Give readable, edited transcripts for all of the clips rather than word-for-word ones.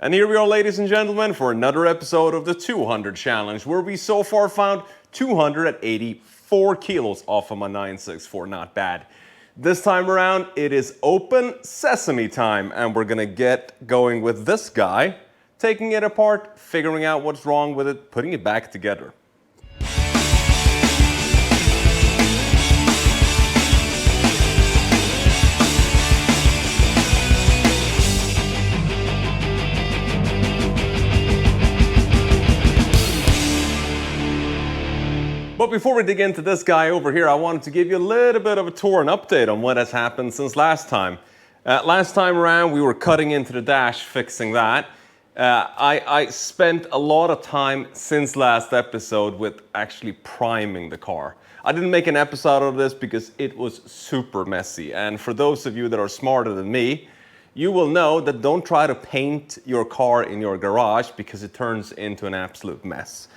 And here we are, ladies and gentlemen, for another episode of the 200 Challenge, where we so far found 284 kilos off of my 964, not bad. This time around, it is open sesame time, and we're gonna get going with this guy, taking it apart, figuring out what's wrong with it, putting it back together. But before we dig into this guy over here, I wanted to give you a little bit of a tour and update on what has happened since last time. Last time around, we were cutting into the dash, fixing that. I spent a lot of time since last episode with actually priming the car. I didn't make an episode of this because it was super messy. And for those of you that are smarter than me, you will know that don't try to paint your car in your garage because it turns into an absolute mess.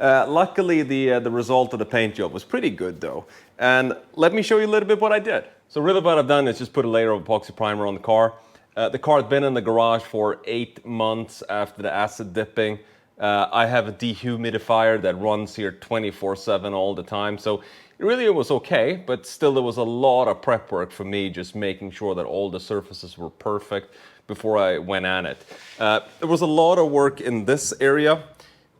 Luckily, the result of the paint job was pretty good though. And let me show you a little bit what I did. So really what I've done is just put a layer of epoxy primer on the car. The car had been in the garage for 8 months after the acid dipping. I have a dehumidifier that runs here 24/7 all the time. So it was okay, but still there was a lot of prep work for me, just making sure that all the surfaces were perfect before I went at it. There was a lot of work in this area.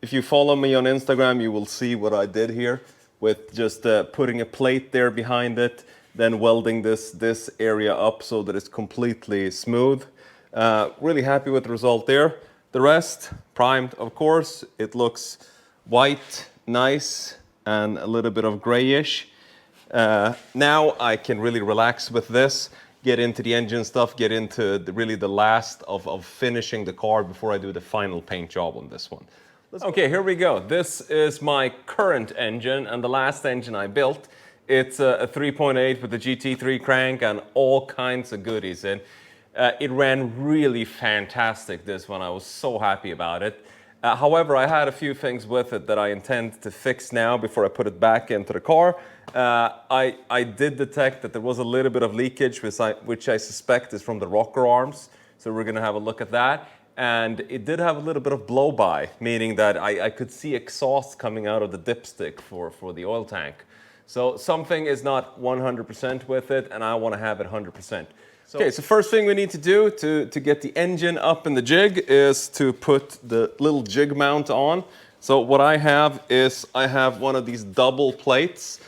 If you follow me on Instagram, you will see what I did here with just putting a plate there behind it, then welding this area up so that it's completely smooth. Really happy with the result there. The rest, primed, of course. It looks white, nice, and a little bit of grayish. Now I can really relax with this, get into the engine stuff, get into the last of finishing the car before I do the final paint job on this one. Okay, here we go. This is my current engine and the last engine I built. It's a 3.8 with the GT3 crank and all kinds of goodies in. It ran really fantastic, this one. I was so happy about it. However, I had a few things with it that I intend to fix now before I put it back into the car. I did detect that there was a little bit of leakage, which I suspect is from the rocker arms. So we're gonna have a look at that. And it did have a little bit of blow-by, meaning that I could see exhaust coming out of the dipstick for the oil tank. So something is not 100% with it, and I want to have it 100%. Okay, so first thing we need to do to get the engine up in the jig is to put the little jig mount on. So what I have is I have one of these double plates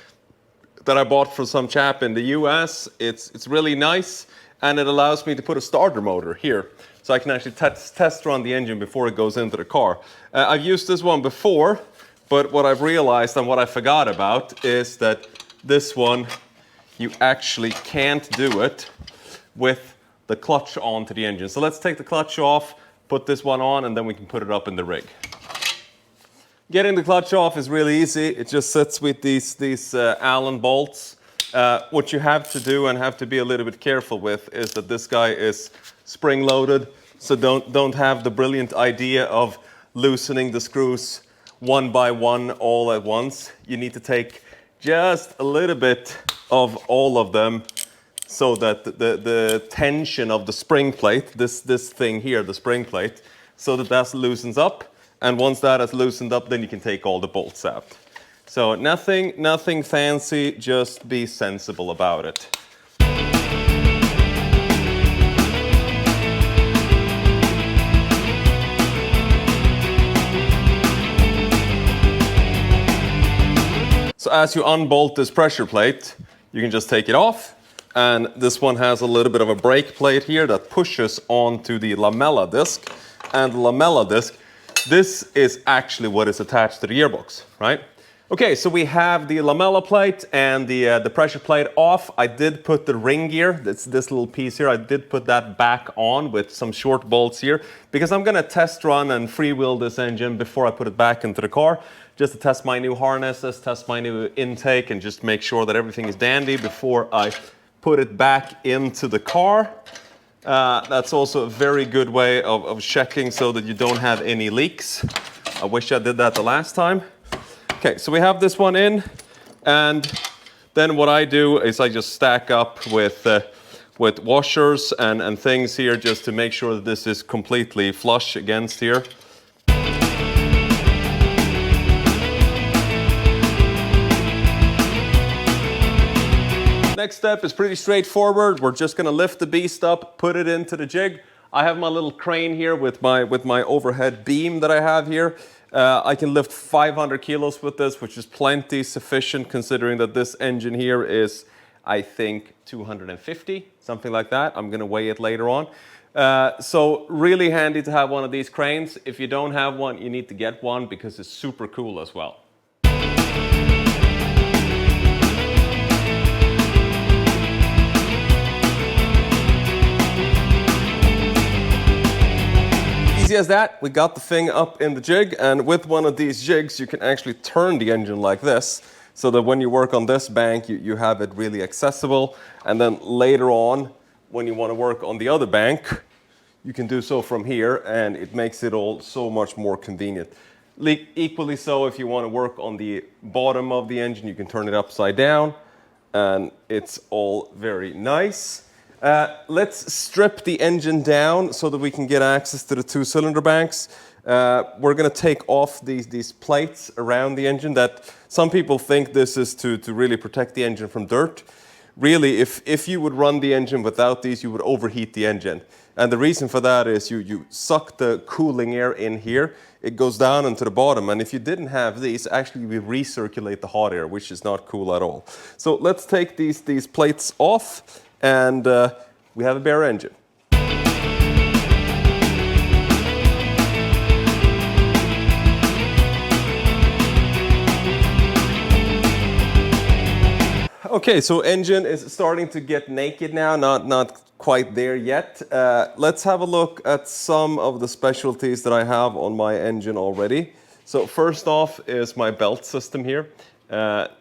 that I bought from some chap in the US. It's really nice, and it allows me to put a starter motor here. So I can actually test run the engine before it goes into the car. I've used this one before, but what I've realized and what I forgot about is that this one, you actually can't do it with the clutch onto the engine. So let's take the clutch off, put this one on, and then we can put it up in the rig. Getting the clutch off is really easy. It just sits with these Allen bolts. What you have to do and have to be a little bit careful with is that this guy is spring-loaded, so don't have the brilliant idea of loosening the screws one by one all at once. You need to take just a little bit of all of them so that the tension of the spring plate, this thing here, the spring plate, so that loosens up. And once that has loosened up, then you can take all the bolts out. So nothing fancy, just be sensible about it. So as you unbolt this pressure plate, you can just take it off. And this one has a little bit of a brake plate here that pushes onto the lamella disc. And the lamella disc, this is actually what is attached to the gearbox, right? Okay, so we have the lamella plate and the pressure plate off. I did put the ring gear, this little piece here, I did put that back on with some short bolts here because I'm gonna test run and freewheel this engine before I put it back into the car, just to test my new harnesses, test my new intake, and just make sure that everything is dandy before I put it back into the car. That's also a very good way of checking so that you don't have any leaks. I wish I did that the last time. Okay, so we have this one in, and then what I do is I just stack up with with washers and things here just to make sure that this is completely flush against here. Next step is pretty straightforward. We're just going to lift the beast up, put it into the jig. I have my little crane here with my overhead beam that I have here. I can lift 500 kilos with this, which is plenty sufficient considering that this engine here is, I think, 250, something like that. I'm going to weigh it later on. So really handy to have one of these cranes. If you don't have one, you need to get one because it's super cool as well. Easy as that, we got the thing up in the jig, and with one of these jigs you can actually turn the engine like this so that when you work on this bank you have it really accessible, and then later on when you want to work on the other bank you can do so from here, and it makes it all so much more convenient. Equally so, if you want to work on the bottom of the engine you can turn it upside down and it's all very nice. Let's strip the engine down so that we can get access to the 2-cylinder banks. We're going to take off these plates around the engine that some people think this is to really protect the engine from dirt. Really, if you would run the engine without these, you would overheat the engine. And the reason for that is you suck the cooling air in here, it goes down into the bottom, and if you didn't have these, actually we recirculate the hot air, which is not cool at all. So let's take these plates off, and we have a bare engine. Okay, so engine is starting to get naked now, not quite there yet. Let's have a look at some of the specialties that I have on my engine already. So first off is my belt system here.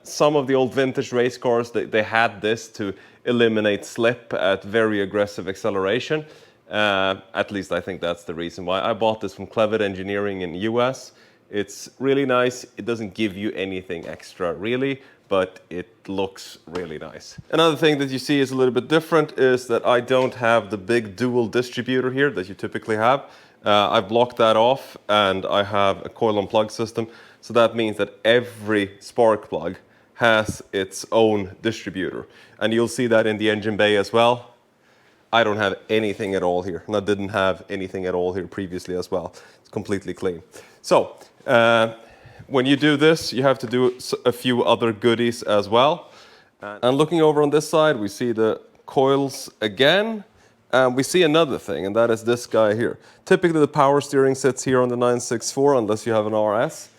Some of the old vintage race cars, they had this to eliminate slip at very aggressive acceleration. At least I think that's the reason why. I bought this from Clevitt Engineering in the US. It's really nice. It doesn't give you anything extra really, but it looks really nice. Another thing that you see is a little bit different is that I don't have the big dual distributor here that you typically have. I've blocked that off, and I have a coil and plug system. So that means that every spark plug has its own distributor. And you'll see that in the engine bay as well. I don't have anything at all here, and I didn't have anything at all here previously as well. It's completely clean. So when you do this, you have to do a few other goodies as well. And looking over on this side, we see the coils again. And we see another thing, and that is this guy here. Typically the power steering sits here on the 964 unless you have an RS.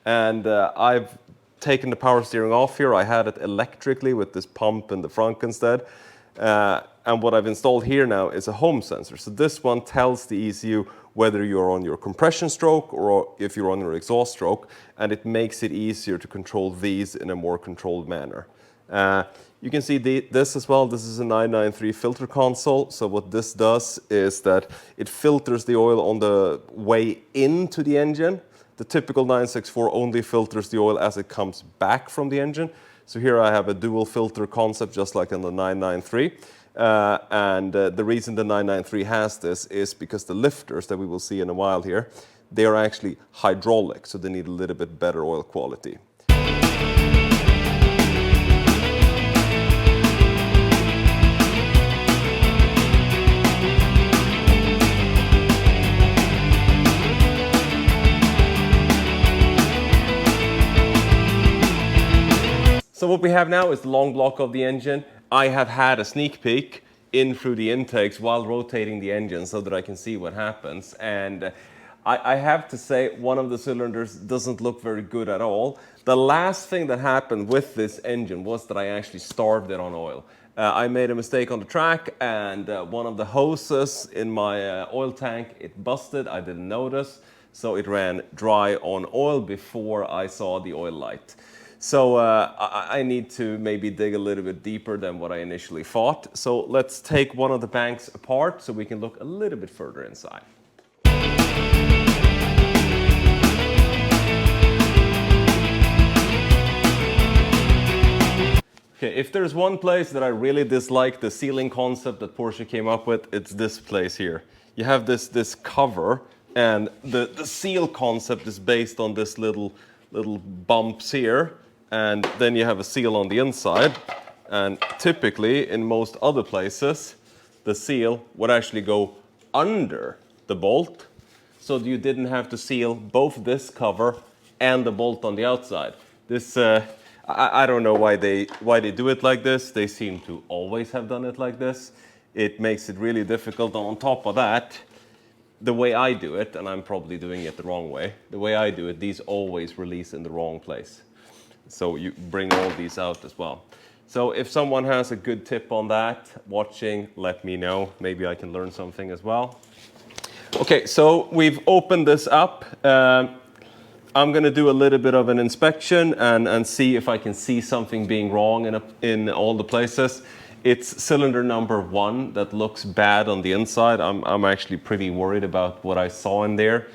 And I've taken the power steering off here. I had it electrically with this pump in the front instead. And what I've installed here now is a home sensor. So this one tells the ECU whether you're on your compression stroke or if you're on your exhaust stroke, and it makes it easier to control these in a more controlled manner. You can see this as well. This is a 993 filter console. So what this does is that it filters the oil on the way into the engine. The typical 964 only filters the oil as it comes back from the engine. So here I have a dual filter concept just like in the 993. The reason the 993 has this is because the lifters that we will see in a while here, they are actually hydraulic, so they need a little bit better oil quality. So what we have now is the long block of the engine. I have had a sneak peek in through the intakes while rotating the engine so that I can see what happens. And I have to say one of the cylinders doesn't look very good at all. The last thing that happened with this engine was that I actually starved it on oil. I made a mistake on the track, and one of the hoses in my oil tank, it busted. I didn't notice. So it ran dry on oil before I saw the oil light. So I need to maybe dig a little bit deeper than what I initially thought. So let's take one of the banks apart so we can look a little bit further inside. Okay, if there's one place that I really dislike the sealing concept that Porsche came up with, it's this place here. You have this cover, and the seal concept is based on this little bumps here, and then you have a seal on the inside. And typically, in most other places, the seal would actually go under the bolt, so you didn't have to seal both this cover and the bolt on the outside. This, I don't know why they do it like this. They seem to always have done it like this. It makes it really difficult. On top of that, the way I do it, and I'm probably doing it the wrong way, the way I do it, these always release in the wrong place. So you bring all these out as well. So if someone has a good tip on that, watching, let me know. Maybe I can learn something as well. Okay, so we've opened this up. I'm going to do a little bit of an inspection and see if I can see something being wrong in all the places. It's cylinder number 1 that looks bad on the inside. I'm actually pretty worried about what I saw in there,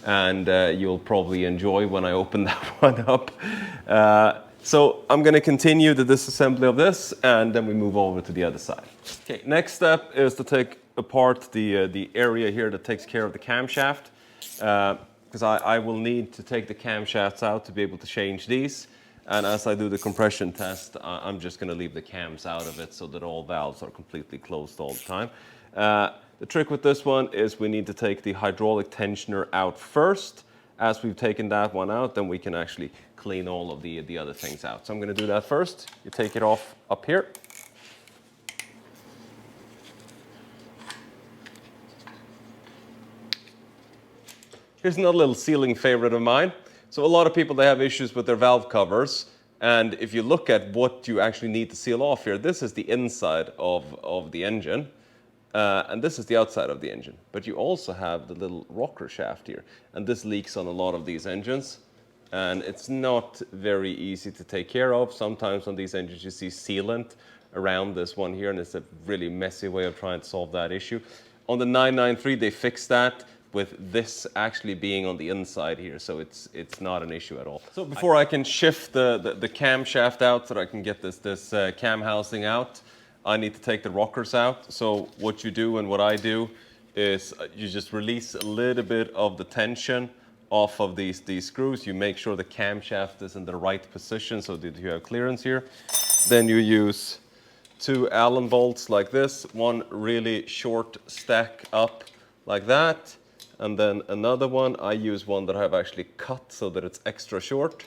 and you'll probably enjoy when I open that one up. So I'm going to continue the disassembly of this, and then we move over to the other side. Okay, next step is to take apart the area here that takes care of the camshaft, because I will need to take the camshafts out to be able to change these. And as I do the compression test, I'm just going to leave the cams out of it so that all valves are completely closed all the time. The trick with this one is we need to take the hydraulic tensioner out first. As we've taken that one out, then we can actually clean all of the other things out. So I'm going to do that first. You take it off up here. Here's another little sealing favorite of mine. So a lot of people, they have issues with their valve covers. And if you look at what you actually need to seal off here, this is the inside of the engine. And this is the outside of the engine. But you also have the little rocker shaft here. And this leaks on a lot of these engines. And it's not very easy to take care of. Sometimes on these engines you see sealant around this one here, and it's a really messy way of trying to solve that issue. On the 993, they fixed that with this actually being on the inside here, so it's not an issue at all. So before I can shift the camshaft out so that I can get this cam housing out, I need to take the rockers out. So what you do and what I do is you just release a little bit of the tension off of these screws. You make sure the camshaft is in the right position so that you have clearance here. Then you use 2 Allen bolts like this, one really short stack up like that, and then another one. I use one that I've actually cut so that it's extra short,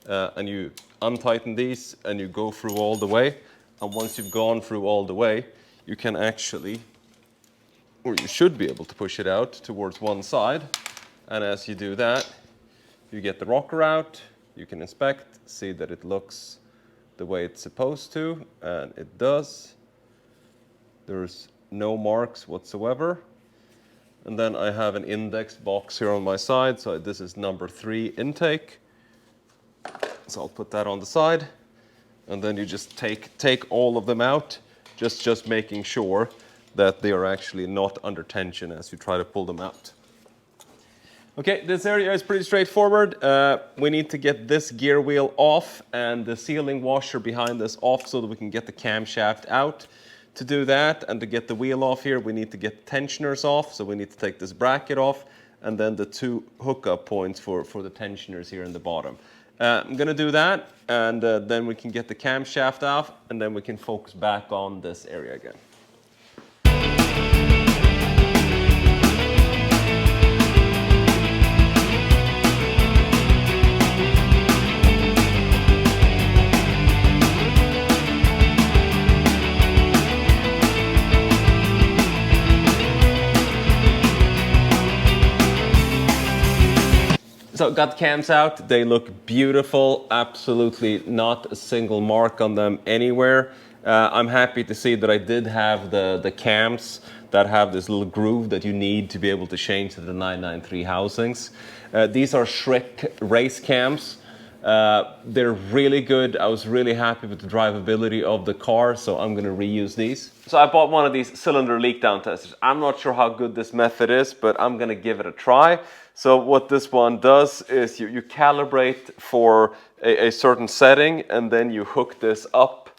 and you untighten these and you go through all the way. And once you've gone through all the way, you can actually, or you should be able to push it out towards one side. And as you do that, you get the rocker out, you can inspect, see that it looks the way it's supposed to, and it does. There's no marks whatsoever. And then I have an index box here on my side, so this is number 3 intake. So I'll put that on the side, and then you just take all of them out, just making sure that they are actually not under tension as you try to pull them out. Okay, this area is pretty straightforward. We need to get this gear wheel off and the sealing washer behind this off so that we can get the camshaft out. To do that and to get the wheel off here, we need to get tensioners off. So we need to take this bracket off and then the 2 hookup points for the tensioners here in the bottom. I'm going to do that, and then we can get the camshaft off, and then we can focus back on this area again. So got the cams out, they look beautiful, absolutely not a single mark on them anywhere. I'm happy to see that I did have the cams that have this little groove that you need to be able to change to the 993 housings. These are Shrek race cams. They're really good. I was really happy with the drivability of the car, so I'm going to reuse these. So I bought one of these cylinder leak down testers. I'm not sure how good this method is, but I'm going to give it a try. So what this one does is you calibrate for a certain setting, and then you hook this up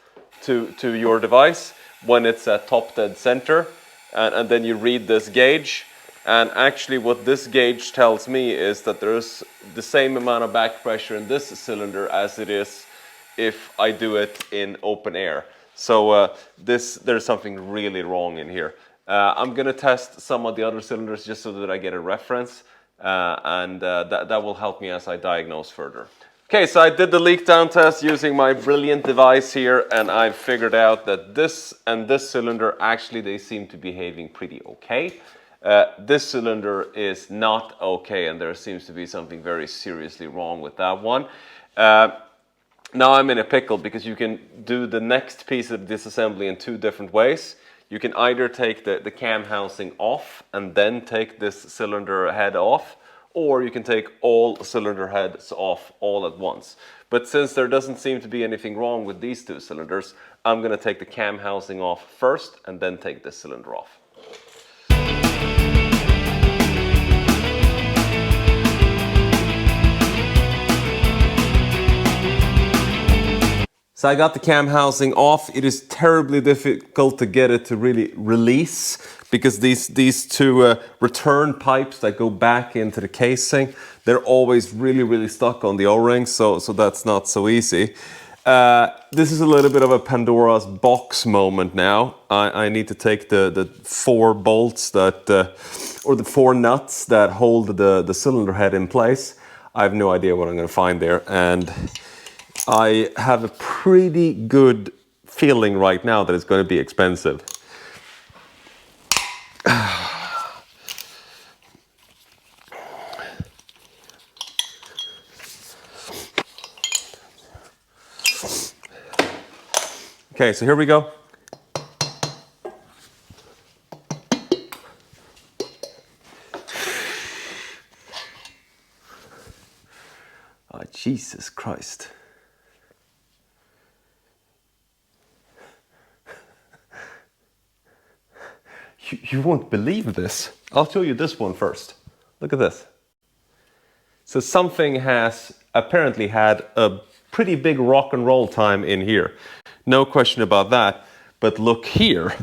to your device when it's at top dead center, and then you read this gauge. And actually what this gauge tells me is that there's the same amount of back pressure in this cylinder as it is if I do it in open air. So there's something really wrong in here. I'm gonna test some of the other cylinders just so that I get a reference, and that will help me as I diagnose further. Okay, so I did the leak down test using my brilliant device here, and I figured out that this and this cylinder, actually they seem to be behaving pretty okay. This cylinder is not okay, and there seems to be something very seriously wrong with that one. Now I'm in a pickle because you can do the next piece of disassembly in two different ways. You can either take the cam housing off and then take this cylinder head off, or you can take all cylinder heads off all at once. But since there doesn't seem to be anything wrong with these two cylinders, I'm going to take the cam housing off first and then take this cylinder off. So I got the cam housing off. It is terribly difficult to get it to really release because these two return pipes that go back into the casing, they're always really stuck on the O-ring, so that's not so easy. This is a little bit of a Pandora's box moment now. I need to take the 4 bolts that, or the 4 nuts that hold the cylinder head in place. I have no idea what I'm going to find there, and I have a pretty good feeling right now that it's going to be expensive. Okay, so here we go. Oh, Jesus Christ. You won't believe this. I'll show you this one first. Look at this. So something has apparently had a pretty big rock and roll time in here. No question about that. But look here.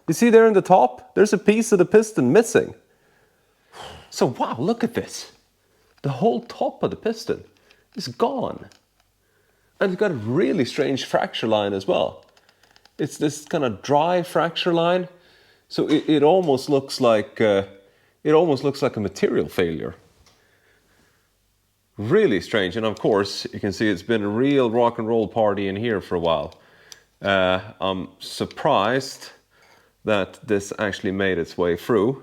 You see there in the top? There's a piece of the piston missing. So wow, look at this. The whole top of the piston is gone. And it's got a really strange fracture line as well. It's this kind of dry fracture line. So it almost looks like a material failure. Really strange, and of course you can see it's been a real rock and roll party in here for a while. I'm surprised that this actually made its way through.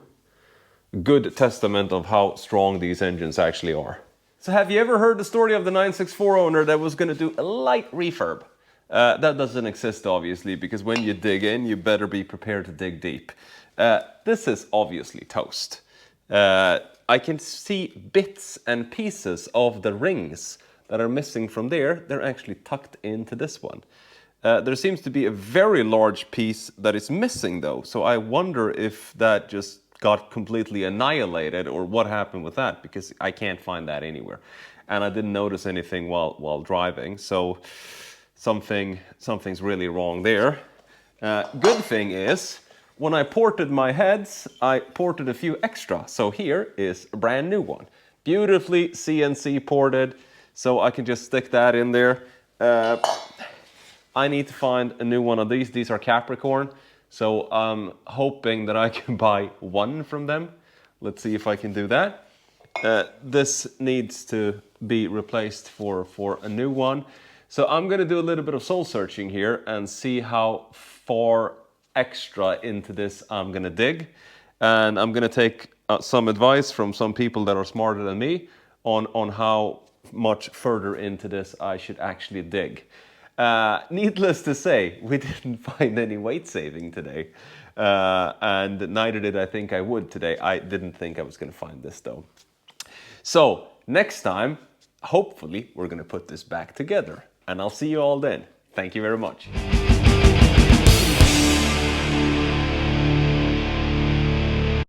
Good testament of how strong these engines actually are. So have you ever heard the story of the 964 owner that was going to do a light refurb? That doesn't exist, obviously, because when you dig in, you better be prepared to dig deep. This is obviously toast. I can see bits and pieces of the rings that are missing from there. They're actually tucked into this one. There seems to be a very large piece that is missing, though. So I wonder if that just got completely annihilated or what happened with that, because I can't find that anywhere. And I didn't notice anything while driving. So something's really wrong there. Good thing is, when I ported my heads, I ported a few extra. So here is a brand new one. Beautifully CNC ported, so I can just stick that in there. I need to find a new one of these. These are Capricorn, so I'm hoping that I can buy one from them. Let's see if I can do that. This needs to be replaced for a new one. So I'm going to do a little bit of soul searching here and see how far extra into this I'm going to dig. And I'm going to take some advice from some people that are smarter than me on how much further into this I should actually dig. Needless to say, we didn't find any weight saving today. And neither did I think I would today. I didn't think I was going to find this though. So next time, hopefully, we're going to put this back together. And I'll see you all then. Thank you very much.